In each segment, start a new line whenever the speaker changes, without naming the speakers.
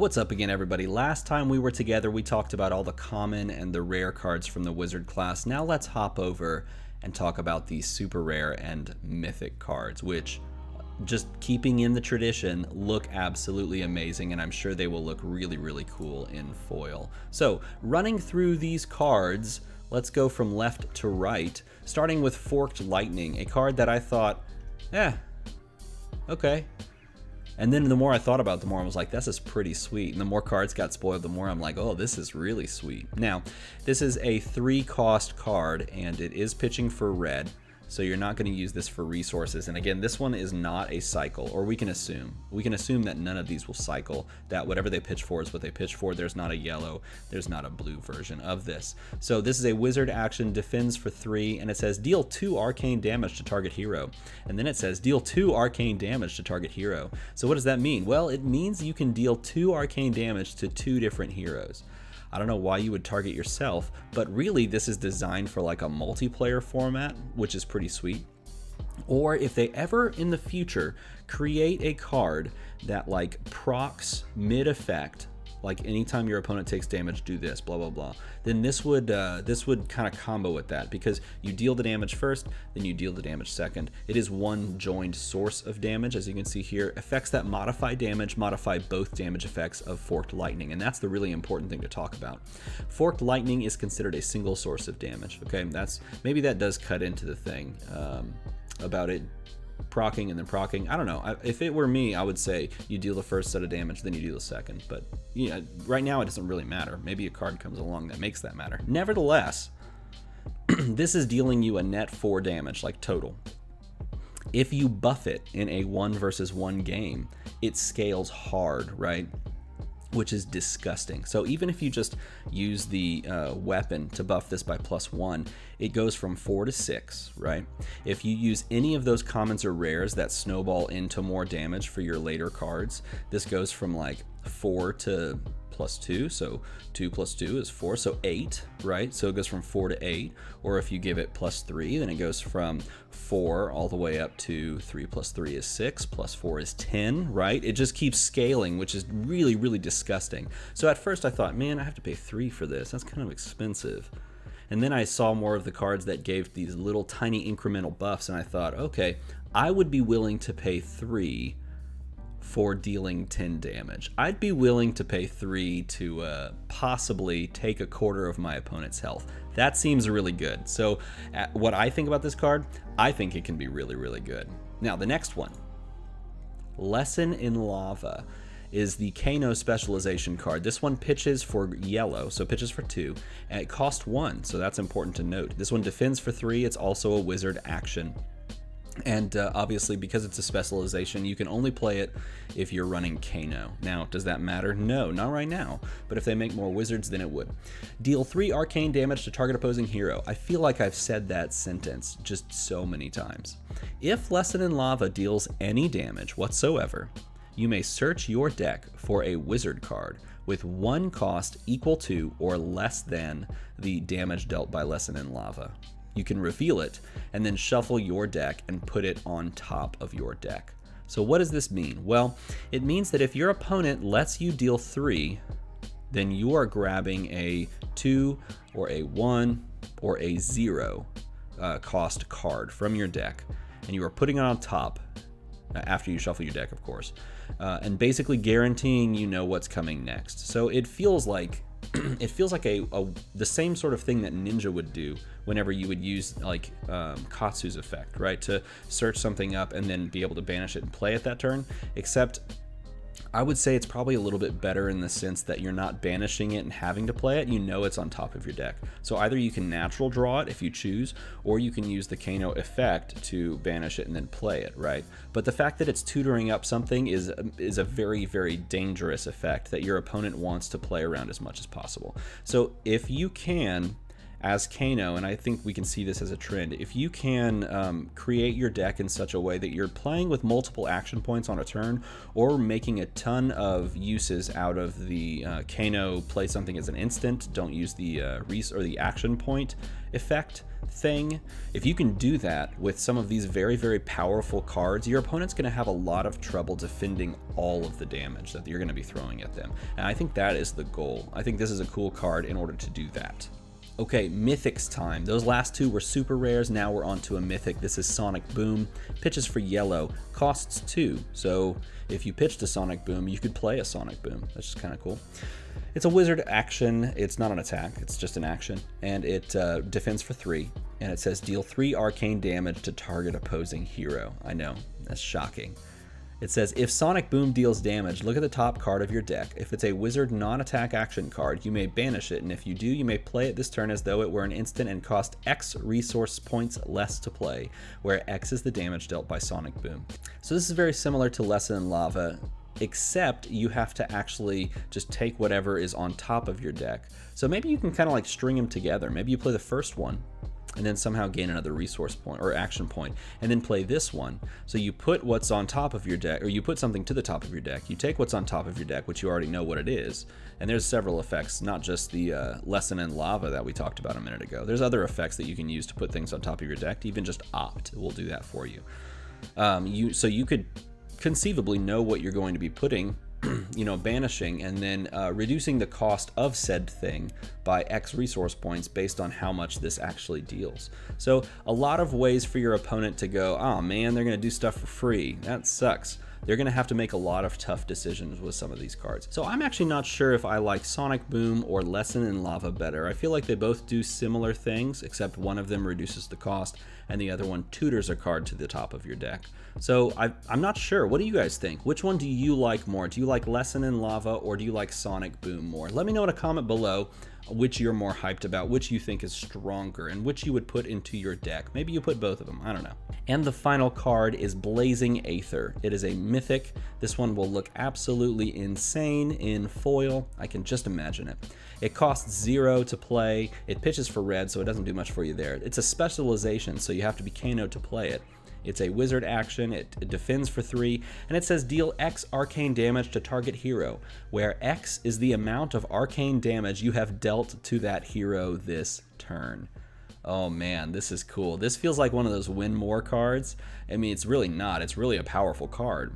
What's up again, everybody? Last time we were together, we talked about all the common and the rare cards from the Wizard class. Now let's hop over and talk about the super rare and mythic cards, which, just keeping in the tradition, look absolutely amazing, and I'm sure they will look really, really cool in foil. So, running through these cards, let's go from left to right, starting with Forked Lightning, a card that I thought, okay. And then the more I thought about it, the more I was like, this is pretty sweet. And the more cards got spoiled, the more I'm like, oh, this is really sweet. Now, this is a 3-cost card, and it is pitching for red, so you're not going to use this for resources. And again, this one is not a cycle, or we can assume that none of these will cycle, that whatever they pitch for is what they pitch for. There's not a yellow, there's not a blue version of this. So this is a wizard action, defends for 3, and it says deal 2 arcane damage to target hero. And then it says deal 2 arcane damage to target hero. So what does that mean? Well, it means you can deal 2 arcane damage to 2 different heroes. I don't know why you would target yourself, but really this is designed for like a multiplayer format, which is pretty sweet. Or if they ever in the future create a card that like procs mid-effect, like anytime your opponent takes damage, do this, blah, blah, blah, then this would kind of combo with that, because you deal the damage first, then you deal the damage second. It is one joined source of damage, as you can see here. Effects that modify damage modify both damage effects of Forked Lightning, and that's the really important thing to talk about. Forked Lightning is considered a single source of damage, okay? Maybe that does cut into the thing about it proccing and then proccing. I don't know. If it were me, I would say you deal the first set of damage, then you deal the second. But yeah, right now it doesn't really matter. Maybe a card comes along that makes that matter. Nevertheless, this is dealing you a net 4 damage, like total. If you buff it in a 1 versus 1 game, it scales hard, right? Which is disgusting. So even if you just use the weapon to buff this by +1, it goes from 4 to 6, right? If you use any of those commons or rares that snowball into more damage for your later cards, this goes from like 4 to +2, so 2 + 2 is 4, so 8, right? So it goes from 4 to 8, or if you give it +3, then it goes from 4 all the way up to 3 + 3 is 6, +4 is 10, right? It just keeps scaling, which is really, really disgusting. So at first I thought, man, I have to pay 3 for this. That's kind of expensive. And then I saw more of the cards that gave these little tiny incremental buffs, and I thought, okay, I would be willing to pay 3 for dealing 10 damage. I'd be willing to pay 3 to possibly take a quarter of my opponent's health. That seems really good. So what I think about this card, I think it can be really, really good. Now the next one, Lesson in Lava, is the Kano specialization card. This one pitches for yellow, so pitches for 2, and it costs 1, so that's important to note. This one defends for 3, it's also a wizard action. And obviously, because it's a specialization, you can only play it if you're running Kano. Now, does that matter? No, not right now. But if they make more wizards, then it would. Deal 3 arcane damage to target opposing hero. I feel like I've said that sentence just so many times. If Lesson in Lava deals any damage whatsoever, you may search your deck for a wizard card with 1 cost equal to or less than the damage dealt by Lesson in Lava. You can reveal it and then shuffle your deck and put it on top of your deck. So what does this mean? Well, it means that if your opponent lets you deal 3, then you are grabbing a 2 or a 1 or a 0 cost card from your deck, and you are putting it on top after you shuffle your deck, of course, and basically guaranteeing you know what's coming next. So it feels like the same sort of thing that Ninja would do whenever you would use like Katsu's effect, right? To search something up and then be able to banish it and play it that turn, except I would say it's probably a little bit better in the sense that you're not banishing it and having to play it. You know it's on top of your deck. So either you can natural draw it if you choose, or you can use the Kano effect to banish it and then play it, right? But the fact that it's tutoring up something is a very, very dangerous effect that your opponent wants to play around as much as possible. So if you can, as Kano, and I think we can see this as a trend, if you can create your deck in such a way that you're playing with multiple action points on a turn, or making a ton of uses out of the Kano, play something as an instant, don't use the or the action point, effect thing, if you can do that with some of these very, very powerful cards, your opponent's going to have a lot of trouble defending all of the damage that you're going to be throwing at them. And I think that is the goal. I think this is a cool card in order to do that. Okay, Mythics time. Those last two were super rares, now we're on to a Mythic. This is Sonic Boom. Pitches for yellow, costs 2. So if you pitched a Sonic Boom, you could play a Sonic Boom. That's just kind of cool. It's a wizard action. It's not an attack, it's just an action. And it defends for 3. And it says deal 3 arcane damage to target opposing hero. I know, that's shocking. It says, if Sonic Boom deals damage, look at the top card of your deck. If it's a wizard non-attack action card, you may banish it, and if you do, you may play it this turn as though it were an instant and cost X resource points less to play, where X is the damage dealt by Sonic Boom. So this is very similar to Lesson in Lava, except you have to actually just take whatever is on top of your deck. So maybe you can kind of like string them together. Maybe you play the first one, and then somehow gain another resource point or action point, and then play this one. So you put what's on top of your deck, or you put something to the top of your deck, you take what's on top of your deck, which you already know what it is, and there's several effects, not just the Lesson in Lava that we talked about a minute ago. There's other effects that you can use to put things on top of your deck. Even just Opt will do that for you. So you could conceivably know what you're going to be putting, you know, banishing, and then reducing the cost of said thing by X resource points based on how much this actually deals. So a lot of ways for your opponent to go, oh man, they're going to do stuff for free. That sucks. They're going to have to make a lot of tough decisions with some of these cards. So I'm actually not sure if I like Sonic Boom or Lesson in Lava better. I feel like they both do similar things, except one of them reduces the cost and the other one tutors a card to the top of your deck. So I'm not sure. What do you guys think? Which one do you like more? Do you like Lesson in Lava or do you like Sonic Boom more? Let me know in a comment below which you're more hyped about, which you think is stronger, and which you would put into your deck. Maybe you put both of them, I don't know. And the final card is Blazing Aether. It is a mythic. This one will look absolutely insane in foil. I can just imagine it. It costs 0 to play. It pitches for red, so it doesn't do much for you there. It's a specialization, so you have to be Kano to play it. It's a wizard action, it defends for 3, and it says deal X arcane damage to target hero, where X is the amount of arcane damage you have dealt to that hero this turn. Oh man, this is cool. This feels like one of those win more cards. I mean, it's really not. It's really a powerful card.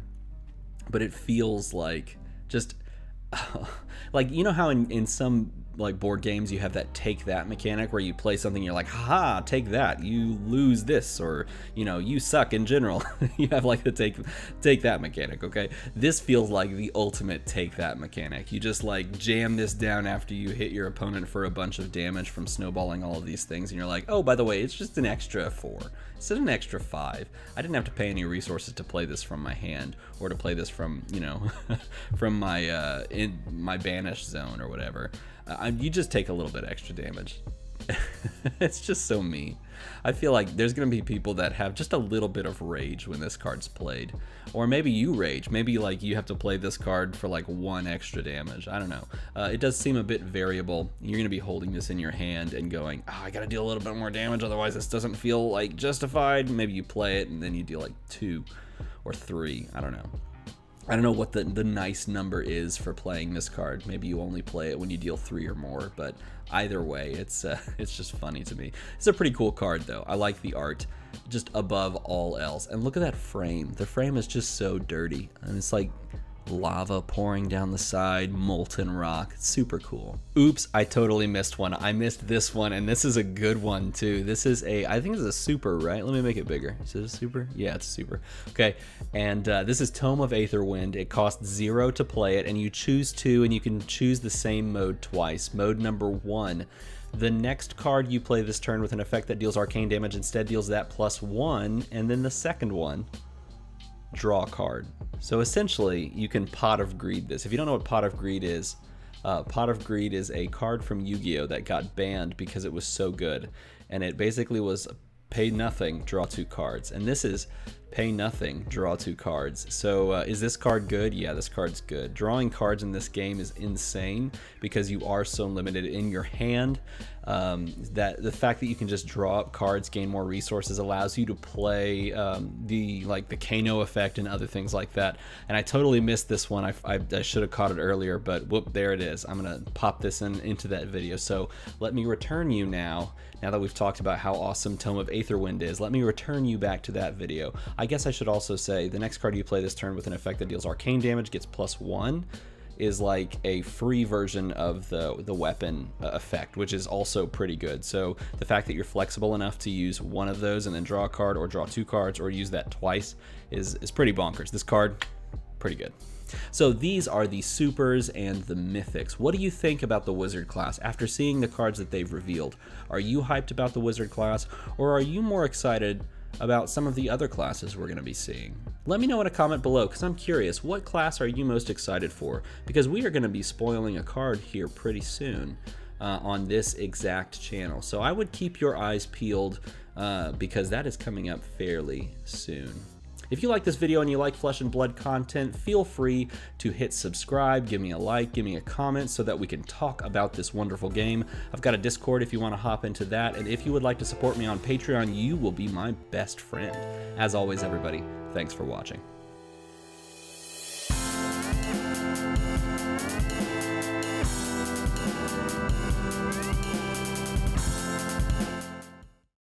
But it feels like just like, you know how in some like board games you have that take that mechanic where you play something, you're like, haha, take that, you lose this, or you know, you suck in general. You have like the take that mechanic. Okay, this feels like the ultimate take that mechanic. You just like jam this down after you hit your opponent for a bunch of damage from snowballing all of these things, and you're like, oh, by the way, it's just an extra 4 instead of an extra 5. I didn't have to pay any resources to play this from my hand, or to play this from, you know, from my in my banish zone or whatever. You just take a little bit extra damage. It's just so mean. I feel like there's going to be people that have just a little bit of rage when this card's played. Or maybe you rage. Maybe like you have to play this card for like 1 extra damage. I don't know. It does seem a bit variable. You're going to be holding this in your hand and going, oh, I got to deal a little bit more damage, otherwise this doesn't feel like justified. Maybe you play it and then you deal like 2 or 3. I don't know. I don't know what the nice number is for playing this card. Maybe you only play it when you deal 3 or more, but either way, it's just funny to me. It's a pretty cool card though. I like the art just above all else. And look at that frame. The frame is just so dirty, and it's like lava pouring down the side, molten rock. It's super cool. Oops, I totally missed one. I missed this one, and this is a good one too. This is a, I think it's a super, right? Let me make it bigger. Is it a super? Yeah, it's a super. Okay, and this is Tome of Aetherwind. It costs 0 to play it, and you choose 2, and you can choose the same mode twice. Mode number 1. The next card you play this turn with an effect that deals arcane damage instead deals that +1, and then the second one, draw a card. So essentially, you can Pot of Greed this. If you don't know what Pot of Greed is a card from Yu-Gi-Oh! That got banned because it was so good. And it basically was pay nothing, draw 2 cards. And this is Pay nothing, draw 2 cards. So is this card good? Yeah, this card's good. Drawing cards in this game is insane because you are so limited in your hand. That the fact that you can just draw up cards, gain more resources, allows you to play the Kano effect and other things like that. And I totally missed this one. I should have caught it earlier, but whoop, there it is. I'm gonna pop this into that video. So let me return you now that we've talked about how awesome Tome of Aetherwind is. Let me return you back to that video. I guess I should also say the next card you play this turn with an effect that deals arcane damage gets +1 is like a free version of the weapon effect, which is also pretty good. So the fact that you're flexible enough to use one of those and then draw a card or draw 2 cards or use that twice is pretty bonkers. This card, pretty good. So these are the supers and the mythics. What do you think about the wizard class after seeing the cards that they've revealed? Are you hyped about the wizard class, or are you more excited about some of the other classes we're going to be seeing? Let me know in a comment below, because I'm curious, what class are you most excited for? Because we are going to be spoiling a card here pretty soon on this exact channel. So I would keep your eyes peeled because that is coming up fairly soon. If you like this video and you like Flesh and Blood content, feel free to hit subscribe, give me a like, give me a comment so that we can talk about this wonderful game. I've got a Discord if you want to hop into that, and if you would like to support me on Patreon, you will be my best friend. As always, everybody, thanks for watching.